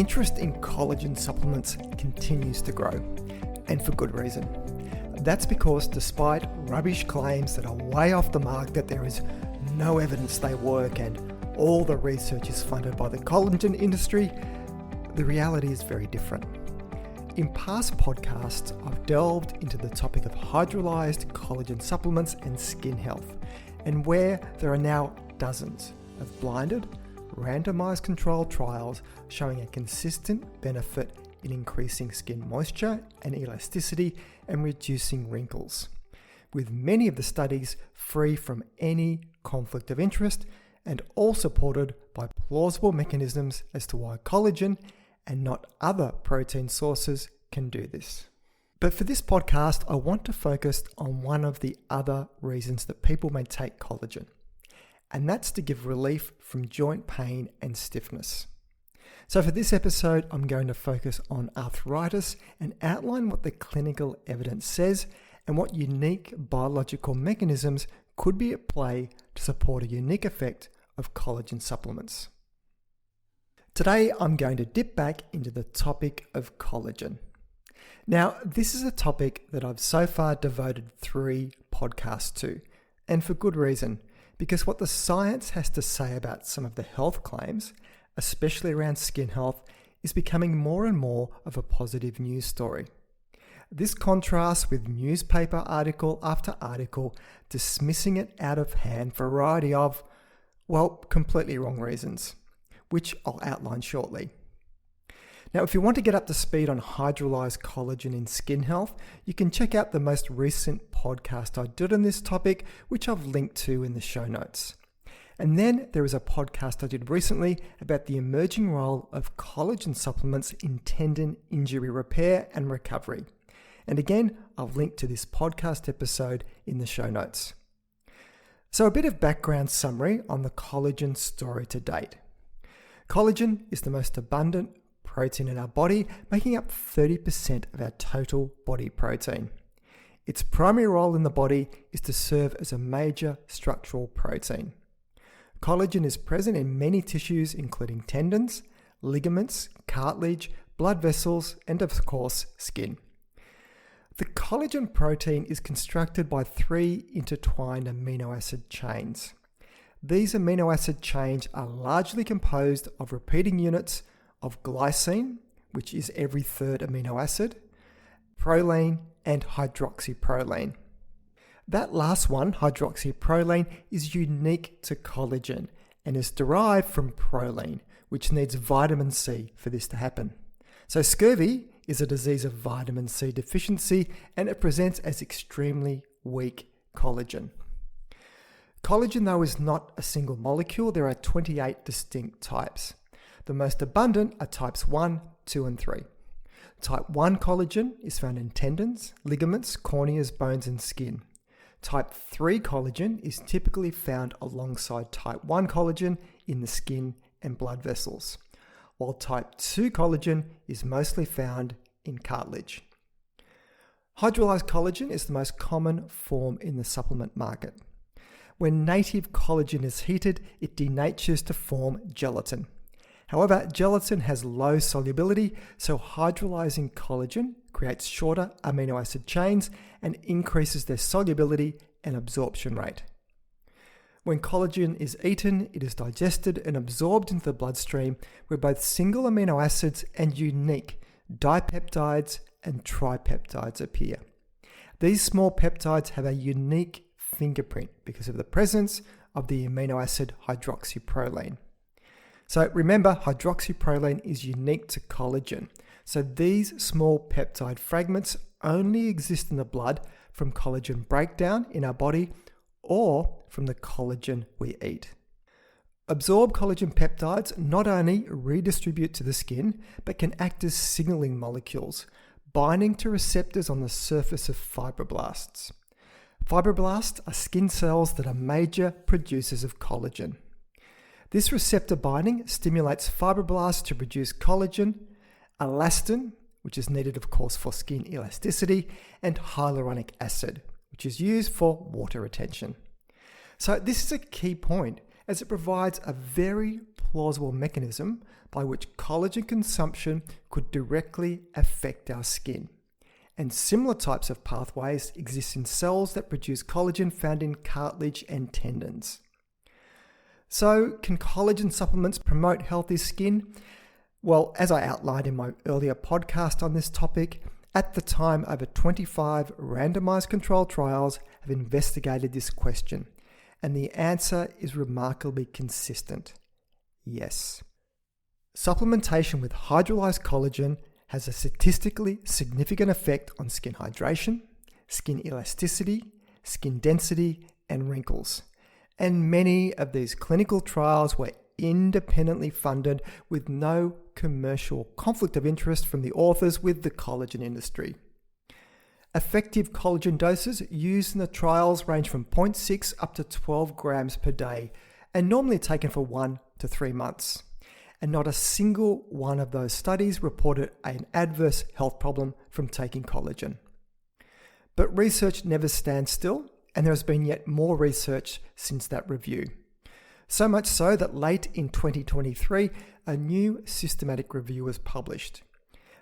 interest in collagen supplements continues to grow, and for good reason. That's because despite rubbish claims that are way off the mark that there is no evidence they work and all the research is funded by the collagen industry, the reality is very different. In past podcasts, I've delved into the topic of hydrolysed collagen supplements and skin health, and where there are now dozens of blinded, randomised controlled trials showing a consistent benefit in increasing skin moisture and elasticity and reducing wrinkles, with many of the studies free from any conflict of interest and all supported by plausible mechanisms as to why collagen and not other protein sources can do this. But for this podcast, I want to focus on one of the other reasons that people may take collagen, and that's to give relief from joint pain and stiffness. So for this episode, I'm going to focus on arthritis and outline what the clinical evidence says and what unique biological mechanisms could be at play to support a unique effect of collagen supplements. Today, I'm going to dip back into the topic of collagen. Now, this is a topic that I've so far devoted 3 podcasts to, and for good reason, because what the science has to say about some of the health claims, especially around skin health, is becoming more and more of a positive news story. This contrasts with newspaper article after article dismissing it out of hand for a variety of, well, completely wrong reasons, which I'll outline shortly. Now, if you want to get up to speed on hydrolysed collagen in skin health, you can check out the most recent podcast I did on this topic, which I've linked to in the show notes. And then there is a podcast I did recently about the emerging role of collagen supplements in tendon injury repair and recovery. And again, I've linked to this podcast episode in the show notes. So a bit of background summary on the collagen story to date. Collagen is the most abundant protein in our body, making up 30% of our total body protein. Its primary role in the body is to serve as a major structural protein. Collagen is present in many tissues, including tendons, ligaments, cartilage, blood vessels, and of course, skin. The collagen protein is constructed by 3 intertwined amino acid chains. These amino acid chains are largely composed of repeating units of glycine, which is every 3rd amino acid, proline, and hydroxyproline. That last one, hydroxyproline, is unique to collagen and is derived from proline, which needs vitamin C for this to happen. So scurvy is a disease of vitamin C deficiency, and it presents as extremely weak collagen. Collagen, though, is not a single molecule. There are 28 distinct types. The most abundant are types 1, 2, and 3. Type 1 collagen is found in tendons, ligaments, corneas, bones, and skin. Type 3 collagen is typically found alongside type 1 collagen in the skin and blood vessels, while type 2 collagen is mostly found in cartilage. Hydrolysed collagen is the most common form in the supplement market. When native collagen is heated, it denatures to form gelatin. However, gelatin has low solubility, so hydrolysing collagen creates shorter amino acid chains and increases their solubility and absorption rate. When collagen is eaten, it is digested and absorbed into the bloodstream, where both single amino acids and unique dipeptides and tripeptides appear. These small peptides have a unique fingerprint because of the presence of the amino acid hydroxyproline. So remember, hydroxyproline is unique to collagen. So these small peptide fragments only exist in the blood from collagen breakdown in our body or from the collagen we eat. Absorbed collagen peptides not only redistribute to the skin, but can act as signaling molecules, binding to receptors on the surface of fibroblasts. Fibroblasts are skin cells that are major producers of collagen. This receptor binding stimulates fibroblasts to produce collagen, elastin, which is needed of course for skin elasticity, and hyaluronic acid, which is used for water retention. So this is a key point, as it provides a very plausible mechanism by which collagen consumption could directly affect our skin. And similar types of pathways exist in cells that produce collagen found in cartilage and tendons. So, can collagen supplements promote healthy skin? Well, as I outlined in my earlier podcast on this topic, at the time over 25 randomised controlled trials have investigated this question, and the answer is remarkably consistent. Yes. Supplementation with hydrolysed collagen has a statistically significant effect on skin hydration, skin elasticity, skin density, and wrinkles. And many of these clinical trials were independently funded with no commercial conflict of interest from the authors with the collagen industry. Effective collagen doses used in the trials range from 0.6 up to 12 grams per day and normally taken for 1 to 3 months. And not a single one of those studies reported an adverse health problem from taking collagen. But research never stands still, and there has been yet more research since that review. So much so that late in 2023, a new systematic review was published.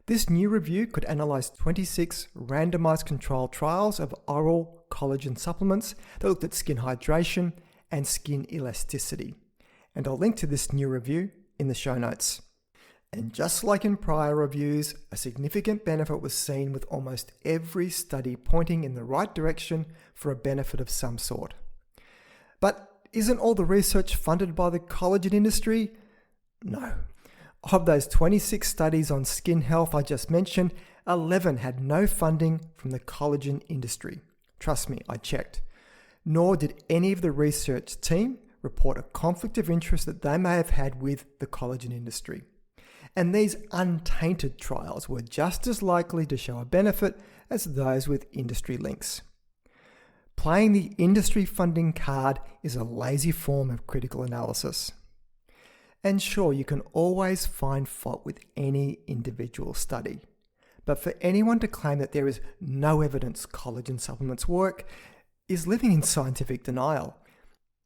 This new review could analyse 26 randomised controlled trials of oral collagen supplements that looked at skin hydration and skin elasticity. And I'll link to this new review in the show notes. And just like in prior reviews, a significant benefit was seen with almost every study pointing in the right direction for a benefit of some sort. But isn't all the research funded by the collagen industry? No. Of those 26 studies on skin health I just mentioned, 11 had no funding from the collagen industry. Trust me, I checked. Nor did any of the research team report a conflict of interest that they may have had with the collagen industry. And these untainted trials were just as likely to show a benefit as those with industry links. Playing the industry funding card is a lazy form of critical analysis. And sure, you can always find fault with any individual study. But for anyone to claim that there is no evidence collagen supplements work is living in scientific denial.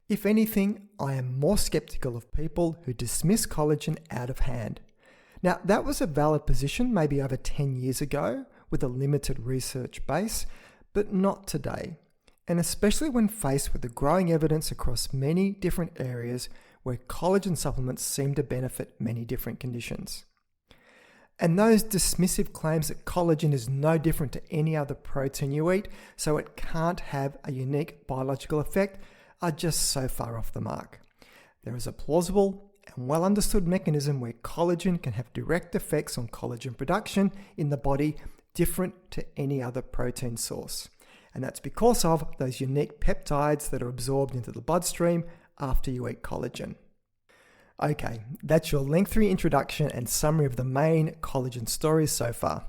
If anything, I am more skeptical of people who dismiss collagen out of hand. Now, that was a valid position maybe over 10 years ago with a limited research base, but not today. And especially when faced with the growing evidence across many different areas where collagen supplements seem to benefit many different conditions. And those dismissive claims that collagen is no different to any other protein you eat, so it can't have a unique biological effect, are just so far off the mark. There is a plausible and well understood mechanism where collagen can have direct effects on collagen production in the body different to any other protein source. And that's because of those unique peptides that are absorbed into the bloodstream after you eat collagen. Okay, that's your lengthy introduction and summary of the main collagen stories so far.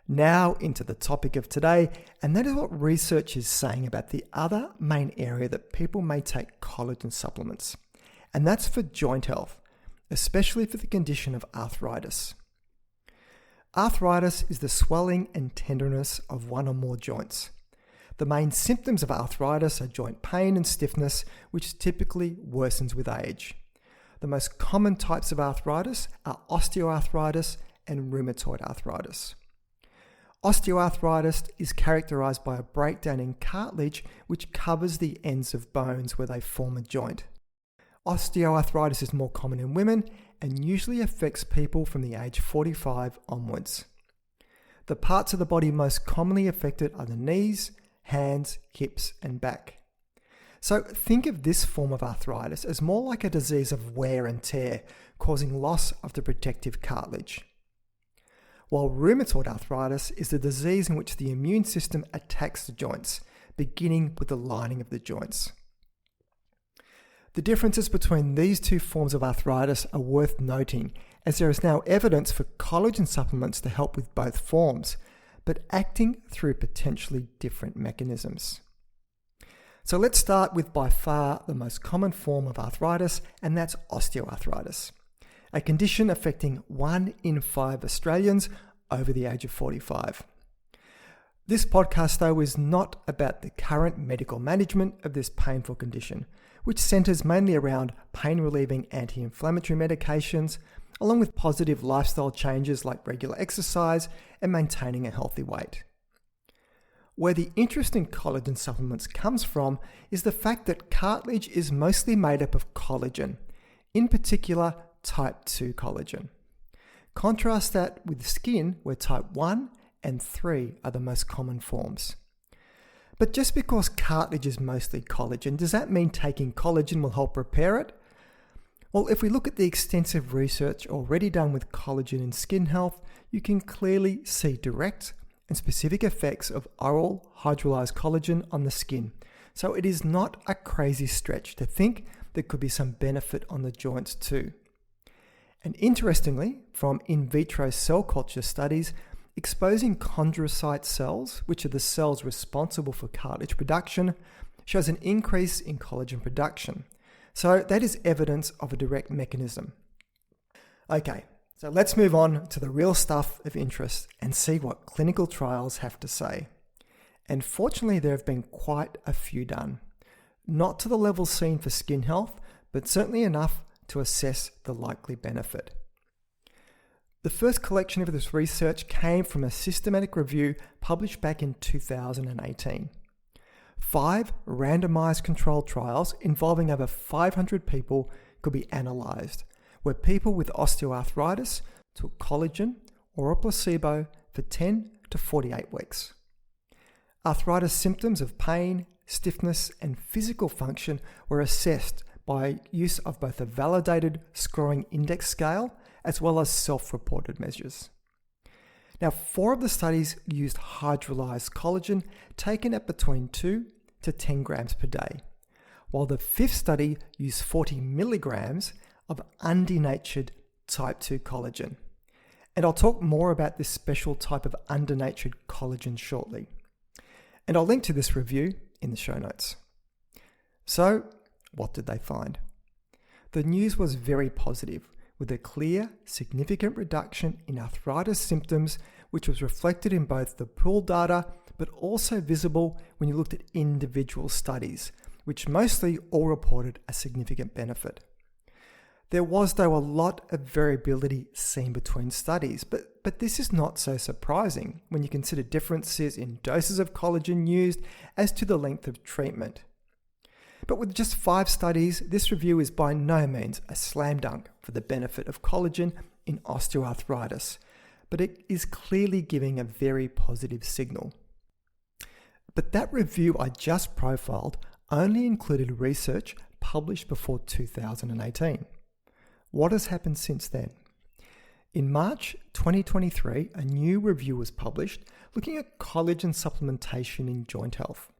Now into the topic of today, and that is what research is saying about the other main area that people may take collagen supplements. And that's for joint health, especially for the condition of arthritis. Arthritis is the swelling and tenderness of one or more joints. The main symptoms of arthritis are joint pain and stiffness, which typically worsens with age. The most common types of arthritis are osteoarthritis and rheumatoid arthritis. Osteoarthritis is characterized by a breakdown in cartilage which covers the ends of bones where they form a joint. Osteoarthritis is more common in women and usually affects people from the age 45 onwards. The parts of the body most commonly affected are the knees, hands, hips, and back. So think of this form of arthritis as more like a disease of wear and tear, causing loss of the protective cartilage. While rheumatoid arthritis is the disease in which the immune system attacks the joints, beginning with the lining of the joints. The differences between these two forms of arthritis are worth noting, as there is now evidence for collagen supplements to help with both forms, but acting through potentially different mechanisms. So let's start with by far the most common form of arthritis, and that's osteoarthritis, a condition affecting 1 in 5 Australians over the age of 45. This podcast, though, is not about the current medical management of this painful condition, which centres mainly around pain-relieving anti-inflammatory medications, along with positive lifestyle changes like regular exercise and maintaining a healthy weight. Where the interest in collagen supplements comes from is the fact that cartilage is mostly made up of collagen, in particular type 2 collagen. Contrast that with skin, where type 1 and 3 are the most common forms. But just because cartilage is mostly collagen, does that mean taking collagen will help repair it? Well, if we look at the extensive research already done with collagen in skin health, you can clearly see direct and specific effects of oral hydrolysed collagen on the skin. So it is not a crazy stretch to think there could be some benefit on the joints too. And interestingly, from in vitro cell culture studies, exposing chondrocyte cells, which are the cells responsible for cartilage production, shows an increase in collagen production. So that is evidence of a direct mechanism. Okay, so let's move on to the real stuff of interest and see what clinical trials have to say. And fortunately, there have been quite a few done. Not to the level seen for skin health, but certainly enough to assess the likely benefit. The first collection of this research came from a systematic review published back in 2018. 5 randomised controlled trials involving over 500 people could be analysed, where people with osteoarthritis took collagen or a placebo for 10 to 48 weeks. Arthritis symptoms of pain, stiffness, and physical function were assessed by use of both a validated scoring index scale as well as self-reported measures. Now, 4 of the studies used hydrolysed collagen taken at between 2 to 10 grams per day, while the 5th study used 40 milligrams of undenatured type 2 collagen. And I'll talk more about this special type of undenatured collagen shortly. And I'll link to this review in the show notes. So, what did they find? The news was very positive, with a clear, significant reduction in arthritis symptoms, which was reflected in both the pooled data, but also visible when you looked at individual studies, which mostly all reported a significant benefit. There was, though, a lot of variability seen between studies, but this is not so surprising when you consider differences in doses of collagen used as to the length of treatment. But with just 5 studies, this review is by no means a slam dunk for the benefit of collagen in osteoarthritis, but it is clearly giving a very positive signal. But that review I just profiled only included research published before 2018. What has happened since then? In March 2023, a new review was published looking at collagen supplementation in joint health.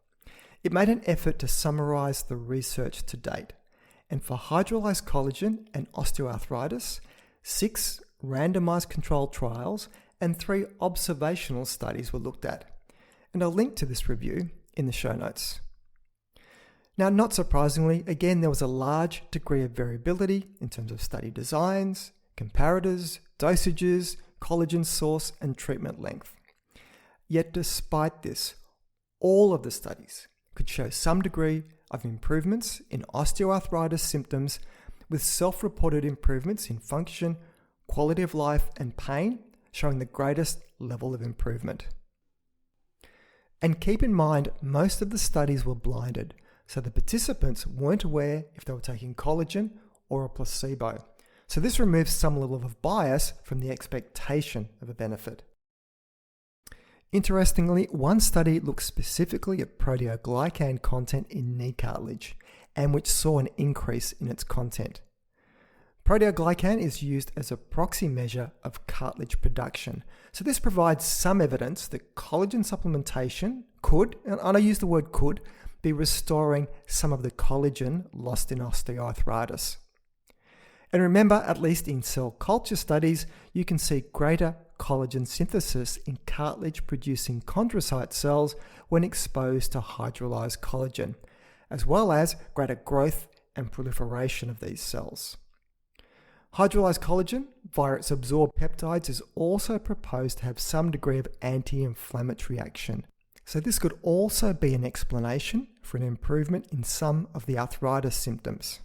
It made an effort to summarise the research to date, and for hydrolysed collagen and osteoarthritis, 6 randomised controlled trials and 3 observational studies were looked at. And I'll link to this review in the show notes. Now, not surprisingly, again, there was a large degree of variability in terms of study designs, comparators, dosages, collagen source, and treatment length. Yet despite this, all of the studies could show some degree of improvements in osteoarthritis symptoms, with self-reported improvements in function, quality of life, and pain showing the greatest level of improvement. And keep in mind, most of the studies were blinded, so the participants weren't aware if they were taking collagen or a placebo. So this removes some level of bias from the expectation of a benefit. Interestingly, one study looked specifically at proteoglycan content in knee cartilage, and which saw an increase in its content. Proteoglycan is used as a proxy measure of cartilage production, so this provides some evidence that collagen supplementation could, and I use the word could, be restoring some of the collagen lost in osteoarthritis. And remember, at least in cell culture studies, you can see greater collagen synthesis in cartilage-producing chondrocyte cells when exposed to hydrolysed collagen, as well as greater growth and proliferation of these cells. Hydrolysed collagen, via its absorbed peptides, is also proposed to have some degree of anti-inflammatory action, So this could also be an explanation for an improvement in some of the arthritis symptoms.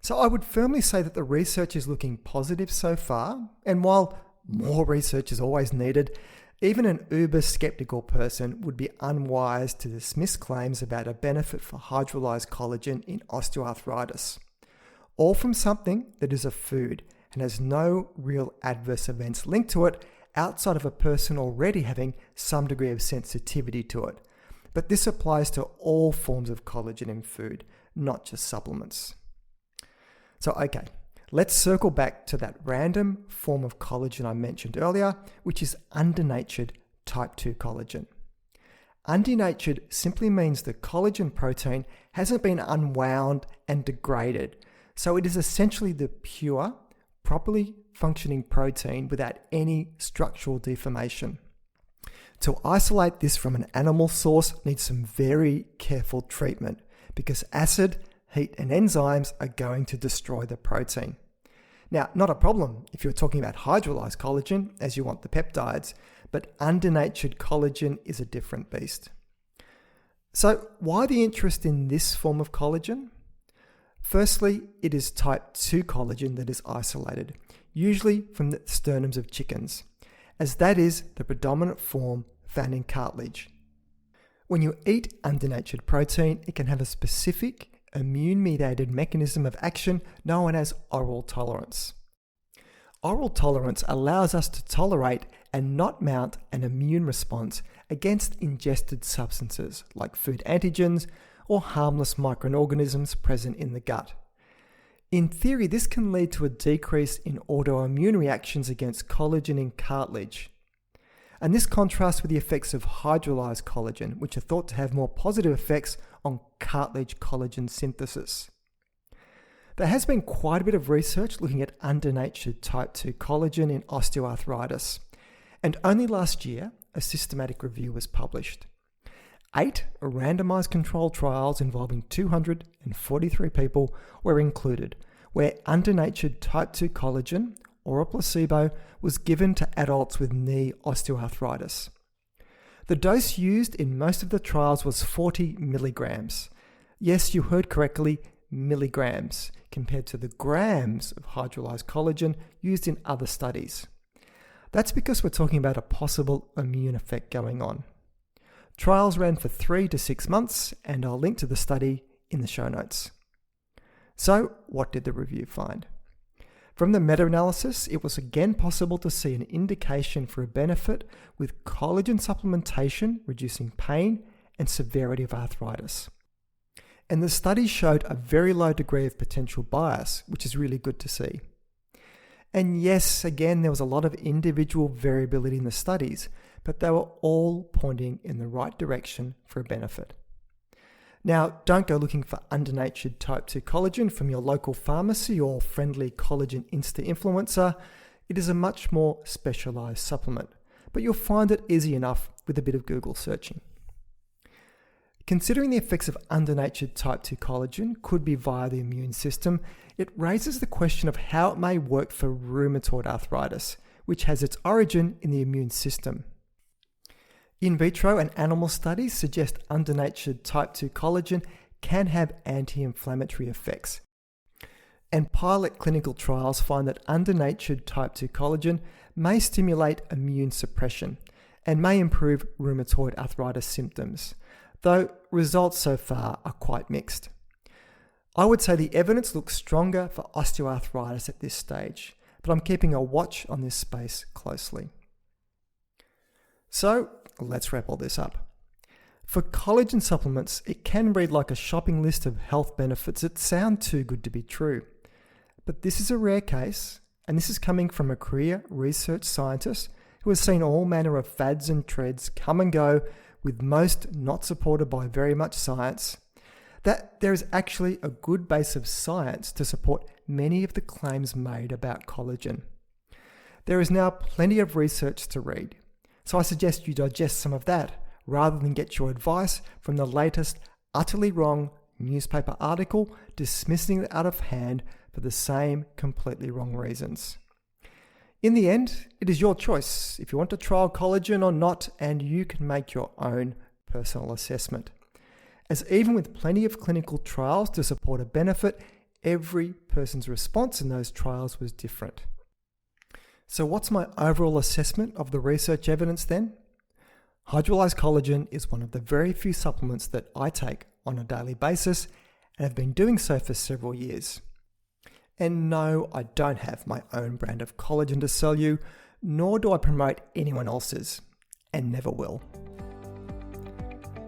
So I would firmly say that the research is looking positive so far, and while more research is always needed, even an uber-skeptical person would be unwise to dismiss claims about a benefit for hydrolysed collagen in osteoarthritis. All from something that is a food and has no real adverse events linked to it outside of a person already having some degree of sensitivity to it. But this applies to all forms of collagen in food, not just supplements. So, okay, let's circle back to that random form of collagen I mentioned earlier, which is undernatured type 2 collagen. Undernatured simply means the collagen protein hasn't been unwound and degraded, so it is essentially the pure, properly functioning protein without any structural deformation. To isolate this from an animal source needs some very careful treatment because acid, heat, and enzymes are going to destroy the protein. Now, not a problem if you're talking about hydrolysed collagen, as you want the peptides, but undernatured collagen is a different beast. So, why the interest in this form of collagen? Firstly, it is type 2 collagen that is isolated, usually from the sternums of chickens, as that is the predominant form found in cartilage. When you eat undernatured protein, it can have a specific immune-mediated mechanism of action known as oral tolerance. Oral tolerance allows us to tolerate and not mount an immune response against ingested substances like food antigens or harmless microorganisms present in the gut. In theory, this can lead to a decrease in autoimmune reactions against collagen in cartilage. And this contrasts with the effects of hydrolysed collagen, which are thought to have more positive effects on cartilage collagen synthesis. There has been quite a bit of research looking at undernatured type 2 collagen in osteoarthritis, and only last year a systematic review was published. 8 randomised controlled trials involving 243 people were included, where undernatured type 2 collagen, or a placebo, was given to adults with knee osteoarthritis. The dose used in most of the trials was 40 milligrams. Yes, you heard correctly, milligrams, compared to the grams of hydrolysed collagen used in other studies. That's because we're talking about a possible immune effect going on. Trials ran for 3 to 6 months, and I'll link to the study in the show notes. So, what did the review find? From the meta-analysis, it was again possible to see an indication for a benefit with collagen supplementation reducing pain and severity of arthritis. And the study showed a very low degree of potential bias, which is really good to see. And yes, again, there was a lot of individual variability in the studies, but they were all pointing in the right direction for a benefit. Now, don't go looking for undernatured type 2 collagen from your local pharmacy or friendly collagen insta-influencer. It is a much more specialized supplement, but you'll find it easy enough with a bit of Google searching. Considering the effects of undernatured type 2 collagen could be via the immune system, it raises the question of how it may work for rheumatoid arthritis, which has its origin in the immune system. In vitro and animal studies suggest undernatured type 2 collagen can have anti-inflammatory effects. And pilot clinical trials find that undernatured type 2 collagen may stimulate immune suppression and may improve rheumatoid arthritis symptoms, though results so far are quite mixed. I would say the evidence looks stronger for osteoarthritis at this stage, but I'm keeping a watch on this space closely. So, let's wrap all this up. For collagen supplements, it can read like a shopping list of health benefits that sound too good to be true. But this is a rare case, and this is coming from a career research scientist who has seen all manner of fads and treads come and go, with most not supported by very much science, that there is actually a good base of science to support many of the claims made about collagen. There is now plenty of research to read, so I suggest you digest some of that rather than get your advice from the latest utterly wrong newspaper article dismissing it out of hand for the same completely wrong reasons. In the end, it is your choice if you want to trial collagen or not, and you can make your own personal assessment. As even with plenty of clinical trials to support a benefit, every person's response in those trials was different. So what's my overall assessment of the research evidence then? Hydrolysed collagen is one of the very few supplements that I take on a daily basis and have been doing so for several years. And no, I don't have my own brand of collagen to sell you, nor do I promote anyone else's, and never will.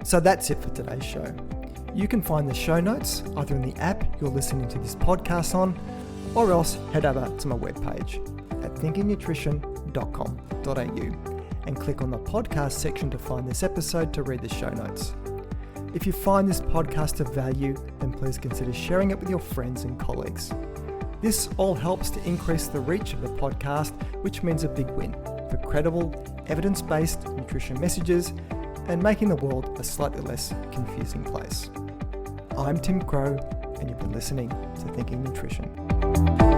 So that's it for today's show. You can find the show notes either in the app you're listening to this podcast on, or else head over to my webpage at thinkingnutrition.com.au and click on the podcast section to find this episode to read the show notes. If you find this podcast of value, then please consider sharing it with your friends and colleagues. This all helps to increase the reach of the podcast, which means a big win for credible, evidence-based nutrition messages and making the world a slightly less confusing place. I'm Tim Crow, and you've been listening to Thinking Nutrition.